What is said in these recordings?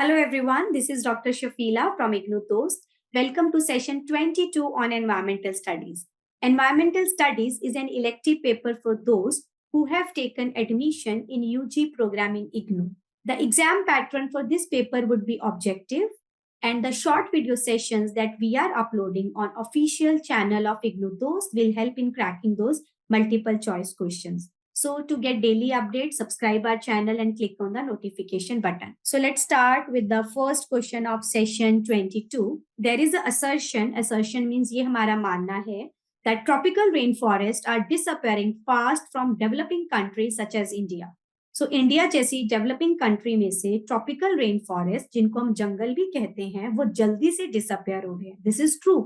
Hello everyone, this is Dr. Shafila from IGNOU Toast. Welcome to session 22 on environmental studies. Environmental studies is an elective paper for those who have taken admission in UG program in IGNOU. The exam pattern for this paper would be objective, and the short video sessions that we are uploading on official channel of IGNOU Toast will help in cracking those multiple choice questions. So to get daily updates, subscribe our channel and click on the notification button. So let's start with the first question of session 22. There is an assertion means ये हमारा मानना है that tropical rainforests are disappearing fast from developing countries such as India. So India जैसी developing country में से tropical rain forest जिनको हम जंगल भी कहते हैं वो जल्दी से डिसअपेयर हो रहे हैं. दिस इज ट्रू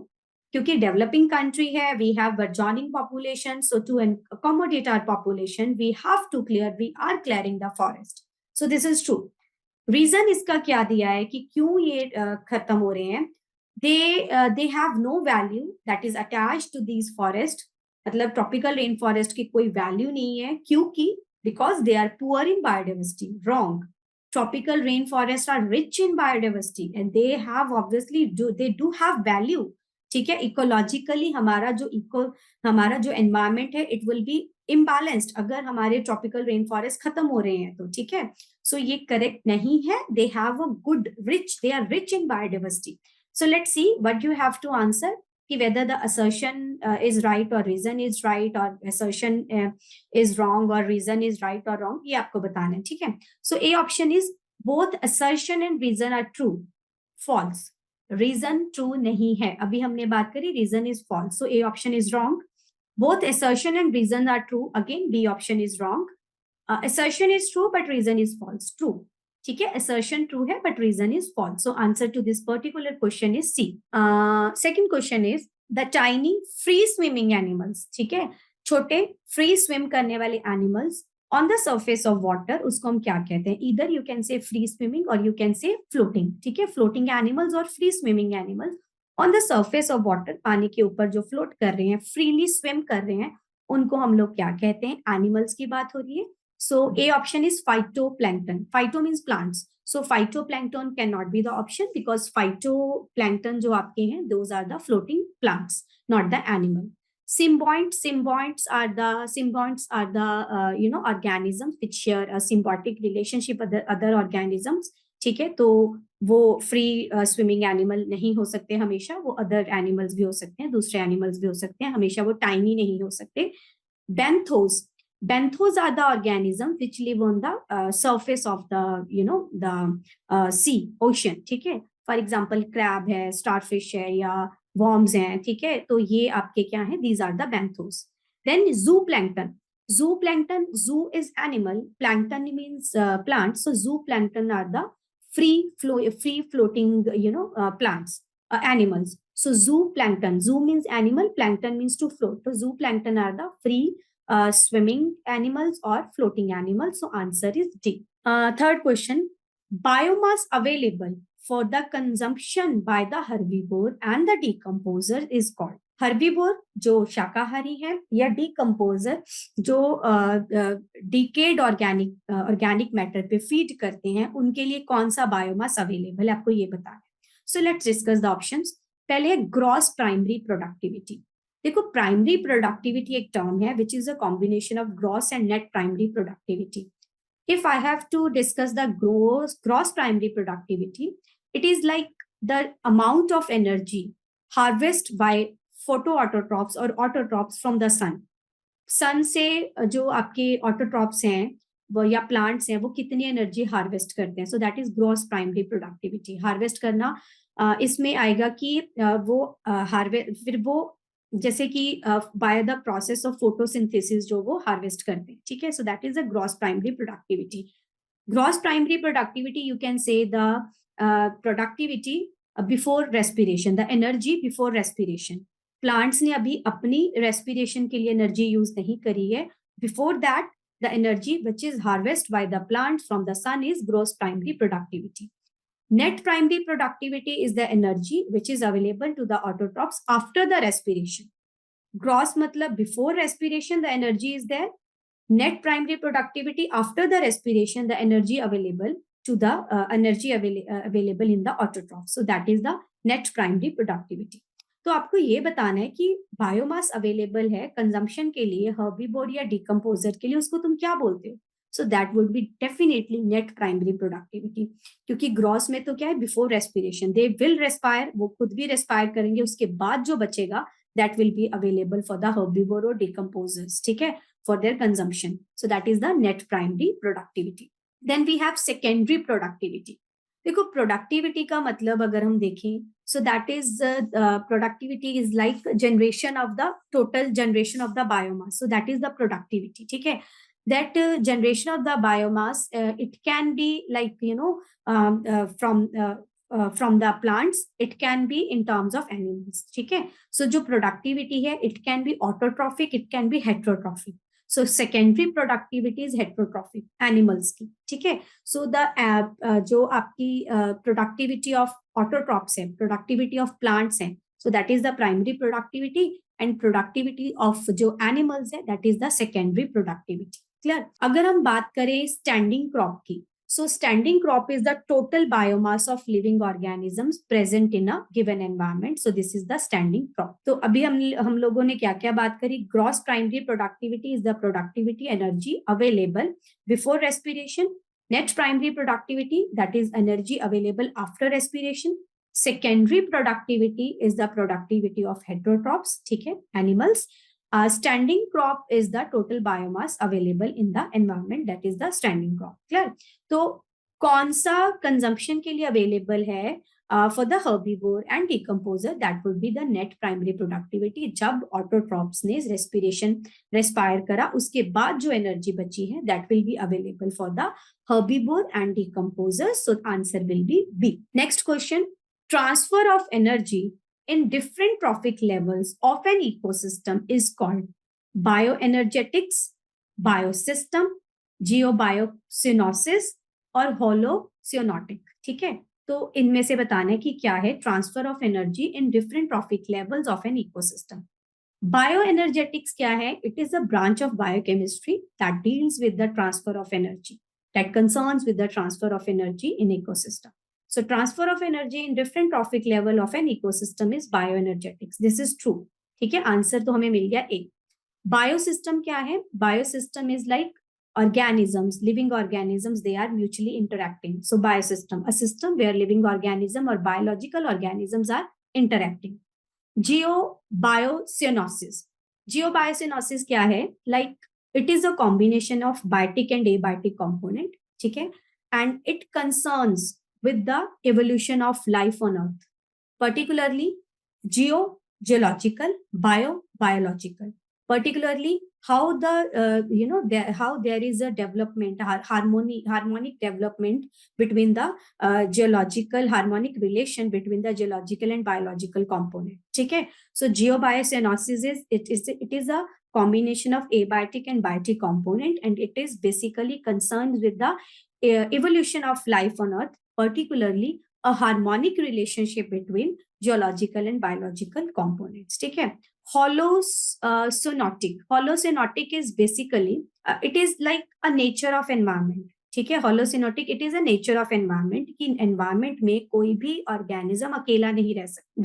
क्योंकि डेवलपिंग कंट्री है, we have burgeoning population, so to accommodate our population we are clearing the forest. So this is true. Reason इसका क्या दिया है कि क्यों ये खत्म हो रहे हैं. they have no value that is attached to these forest. मतलब ट्रॉपिकल रेन फॉरेस्ट की कोई वैल्यू नहीं है क्योंकि because they are poor in biodiversity. Wrong. Tropical rainforests are rich in biodiversity and they have they do have value. ठीक है, ecologically हमारा जो एनवायरमेंट है इट विल बी इम्बैलेंस्ड अगर हमारे ट्रॉपिकल रेन फॉरेस्ट खत्म हो रहे हैं तो. ठीक है, सो ये करेक्ट नहीं है. They have a good they are rich in biodiversity. So let's see what you have to answer कि whether the assertion is right or reason is right or assertion is wrong or reason is right or wrong, ये आपको बताना है. ठीक है, so A option is both assertion and reason are true. False. Reason true नहीं है. अभी हमने बात करी reason is false, so A option is wrong. Both assertion and reason are true. Again B option is wrong. Assertion is true but reason is false. True. ठीक है, assertion true है but reason is false. So answer to this particular question is C. Second question is the tiny free swimming animals. ठीक है, छोटे free swim करने वाले animals on the surface of water, उसको हम क्या कहते हैं? Either you can say free swimming or you can say floating. ठीक है, floating animals और free swimming animals on the surface of water, पानी के ऊपर जो float कर रहे हैं, freely swim कर रहे हैं, उनको हम लोग क्या कहते हैं? Animals की बात हो रही है. So A option is phytoplankton. Phyto means plants. So phytoplankton cannot be the option because phytoplankton जो आपके हैं, those are the floating plants, not the animal. Symbionts are the organisms which share a symbiotic relationship with other organisms. ठीक है, तो वो free swimming animal नहीं हो सकते हमेशा, वो अदर एनिमल्स भी हो सकते हैं, दूसरे एनिमल्स भी हो सकते हैं, हमेशा वो टाइनी नहीं हो सकते. Benthos are the organisms which live on the surface of the sea, ocean. ठीक है, फॉर एग्जाम्पल क्रैब है, स्टारफिश है या worms हैं. ठीक है, तो ये आपके क्या है? These are the benthos. Then zooplankton. Zoo is animal, plankton means plant, so zooplankton are the free floating plants, animals. So zooplankton, zoo means animal, plankton means to float, so zooplankton are the free swimming animals or floating animals. So answer is D. Third question, biomass available for the consumption by the herbivore and the decomposer is called. herbivore जो शाकाहारी है या decomposer जो decayed organic matter पे feed करते हैं, उनके लिए कौन सा biomass available है, आपको ये बताना है. So let's discuss the options. पहले gross primary productivity. देखो, प्राइमरी प्रोडक्टिविटी एक टर्म है which is a combination of gross and net primary productivity. If I have to discuss the gross primary productivity, it is like the amount of energy harvest by photoautotrophs और autotrophs from the sun से जो आपके autotrophs हैं वो या plants हैं, वो कितनी एनर्जी हार्वेस्ट करते हैं. सो that is gross primary productivity. Harvest करना इसमें आएगा कि फिर वो जैसे कि by the process of photosynthesis जो वो हार्वेस्ट करते हैं. ठीक है, so that is a gross primary productivity. Gross primary productivity you can say the productivity before respiration, the energy before respiration. Plants ने अभी अपनी रेस्पिरेशन के लिए एनर्जी यूज नहीं करी है. Before that the energy which is harvest by the plant from the sun is gross primary productivity. Net primary productivity is the energy which is available to the autotrophs after the respiration. Gross matlab before respiration the energy is there. Net primary productivity after the respiration the energy available to the energy available in the autotroph. So that is the net primary productivity. तो आपको ये बताना है कि biomass available है consumption के लिए herbivore या डिकम्पोजर के लिए, उसको तुम क्या बोलते हो? So that would be definitely net primary productivity, क्योंकि ग्रॉस में तो क्या है, before respiration they will respire, वो खुद भी रेस्पायर करेंगे, उसके बाद जो बचेगा that will be available for the herbivore और डिकम्पोजर्स, ठीक है, for their consumption. So that is the net primary productivity. Then we have secondary productivity. देखो प्रोडक्टिविटी का मतलब अगर हम देखें, so that is productivity is like generation of the total generation of the biomass. So that is the productivity, ठीक है. That generation of the biomass, it can be like from the plants, it can be in terms of animals, ठीक है. So जो productivity है, it can be autotrophic, it can be heterotrophic. So secondary productivity is heterotrophic animals की, ठीक है. So the जो आपकी productivity of autotrophs है, productivity of plants है, so that is the primary productivity, and productivity of जो animals है, that is the secondary productivity. Clear. अगर हम बात करें स्टैंडिंग क्रॉप की, so standing crop is the total biomass of living organisms present in a given environment. So this is the standing crop. तो अभी हम लोगों ने क्या क्या बात करी? Gross primary productivity is the productivity energy available before respiration. Net primary productivity, that is energy available after respiration. Secondary productivity is the productivity of heterotrophs, ठीक है, animals. Standing crop is the total biomass available in the environment, that is the standing crop. Clear? तो कौन सा consumption के लिए available है for the herbivore and decomposer? That would be the net primary productivity. जब autotrophs ने respire करा, उसके बाद जो एनर्जी बची है that will be available for the herbivore and decomposer. So answer will be B. Next question, transfer of energy in different trophic levels of an ecosystem is called bioenergetics, biosystem, geobiosynosis और holosynotic, ठीक है. तो इनमें से बताना है कि क्या है transfer of energy in different trophic levels of an ecosystem. Bioenergetics क्या है? It is a branch of biochemistry that deals with the transfer of energy, that concerns with the transfer of energy in ecosystem. So transfer of energy in different trophic level of an ecosystem is bioenergetics. This is true. ठीक है, answer तो हमें मिल गया ए. Biosystem क्या है? Biosystem is like organisms, living organisms, they are mutually interacting. So biosystem, a system where living organism or biological organisms are interacting. Geobiosynosis. Geobiosynosis क्या है? Like it is a combination of biotic and abiotic component, ठीक है, and it concerns with the evolution of life on earth, particularly geological, biological, particularly how how there is a development, harmonic development between the geological, harmonic relation between the geological and biological component, ठीक है. So geobiosynosis is a combination of abiotic and biotic component, and it is basically concerned with the evolution of life on earth, particularly a harmonic relationship between geological and biological components, ठीक है. Holosynotic is basically it is like a nature of environment, ठीक है. Holosynotic, it is a nature of environment कि environment में कोई भी organism अकेला नहीं रह सकता.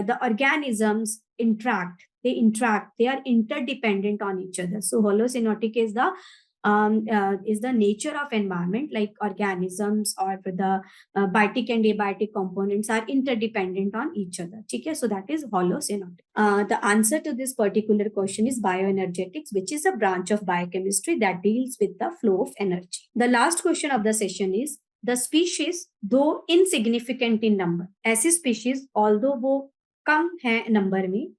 The organisms interact, they are interdependent on each other. So holosynotic is the nature of environment, like organisms or the biotic and abiotic components are interdependent on each other, ठीक है. So that is holosynotic. The answer to this particular question is bioenergetics, which is a branch of biochemistry that deals with the flow of energy. The last question of the session is the species, though insignificant in number, ऐसी species although वो कम है number में,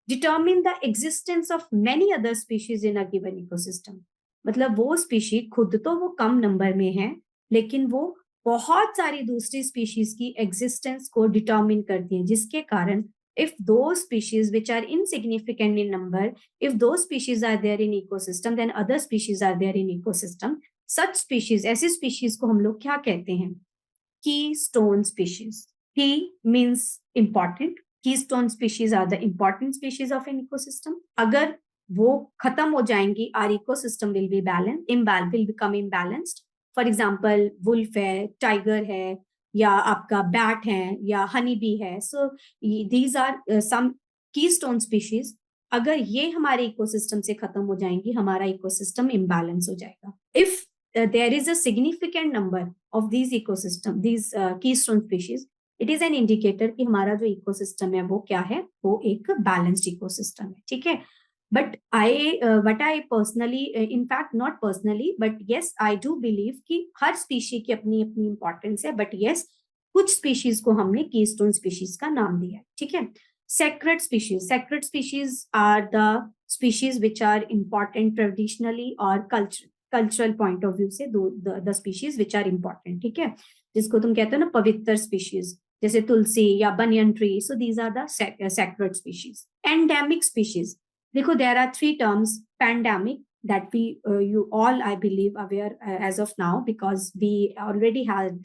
determine the existence of many other species in a given ecosystem. मतलब वो species खुद तो वो कम number में है, लेकिन वो बहुत सारी दूसरी स्पीशीज की एग्जिस्टेंस को डिटर्मिन करती है, जिसके कारण if those species which are insignificant in number, if those species are there in ecosystem, then other species are there in ecosystem. Such species, ऐसी species को हम लोग क्या कहते हैं? Keystone species. Key means important. Keystone species are the important species of an ecosystem. अगर वो खत्म हो जाएंगी, our ecosystem will be balanced, will become imbalanced. For example wolf है, टाइगर है, या आपका बैट है, या हनी बी है. So these are some keystone species. अगर ये हमारे इकोसिस्टम से खत्म हो जाएंगी, हमारा इकोसिस्टम इम्बैलेंस हो जाएगा. If there is a significant number of these ecosystem, these keystone species, it is an indicator कि हमारा जो इकोसिस्टम है वो क्या है, वो एक बैलेंस्ड इकोसिस्टम है. ठीक है. But I personally, in fact not personally, but yes I do believe कि हर स्पीशी की अपनी अपनी इंपॉर्टेंस है. बट येस, कुछ स्पीशीज को हमने कीस्टोन स्पीशीज का नाम दिया है. ठीक है. Sacred species. Sacred species are the species which are important traditionally or cultural point of view से the species which are important. ठीक है. जिसको तुम कहते हो ना पवित्र species, जैसे तुलसी या banyan tree. So these are the sacred species. Endemic species. देखो, there are three terms. Pandemic, that we you all I believe aware as of now, because we already had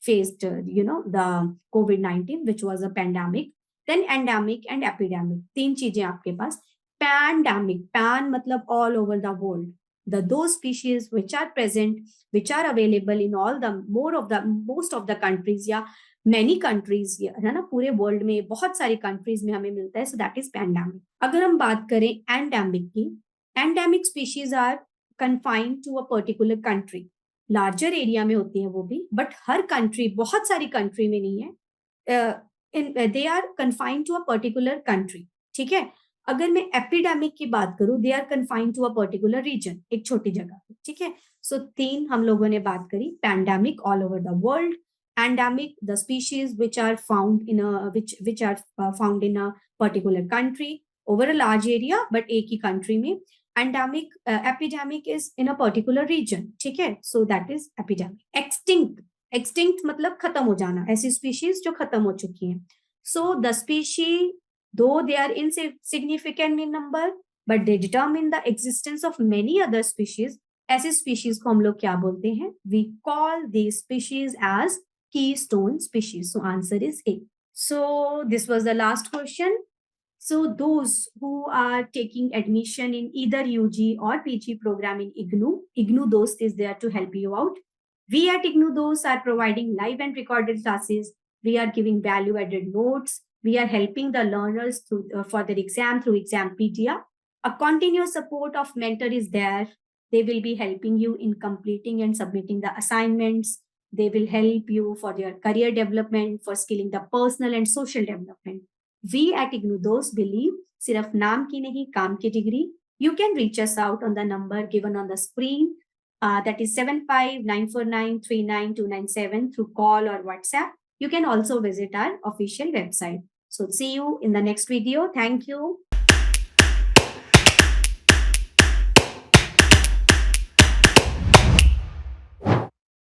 faced the COVID-19, which was a pandemic. Then endemic and epidemic. तीन चीजें आपके पास. Pandemic, pan मतलब all over the world. Those species which are present, which are available in all the most of the countries, या many countries, है ना, पूरे world में बहुत सारी कंट्रीज में हमें मिलता है. So that is pandemic. अगर हम बात करें एंडेमिक की, endemic species are confined to a particular country. Larger area में होती है वो भी, बट हर कंट्री, बहुत सारी कंट्री में नहीं है. They are confined to a particular country. ठीक है. अगर मैं एपिडेमिक की बात करूं, they are confined to a particular region, एक छोटी जगह. ठीक है. सो तीन हम लोगों ने बात करी. Pandemic all over the world, endemic the species which are found in a which are found in a particular country over a large area but एक ही country में. endemic epidemic is in a particular region. ठीक है. so that is epidemic. extinct, extinct मतलब खत्म हो जाना, ऐसी species जो खत्म हो चुकी हैं. so the species, though they are insignificant in number, but they determine the existence of many other species. ऐसे species को हम लोग क्या बोलते हैं? we call these species as keystone species. So answer is A. So this was the last question. So those who are taking admission in either UG or PG program in IGNOU Dost is there to help you out. We at IGNOU Dost are providing live and recorded classes. We are giving value added notes. We are helping the learners for their exam through Exampedia. A continuous support of mentor is there. They will be helping you in completing and submitting the assignments. They will help you for your career development, for skilling the personal and social development. We at IGNOU Dost believe सिर्फ नाम की नहीं, काम की degree. You can reach us out on the number given on the screen. That is 7594939297 through call or WhatsApp. You can also visit our official website. So see you in the next video. Thank you.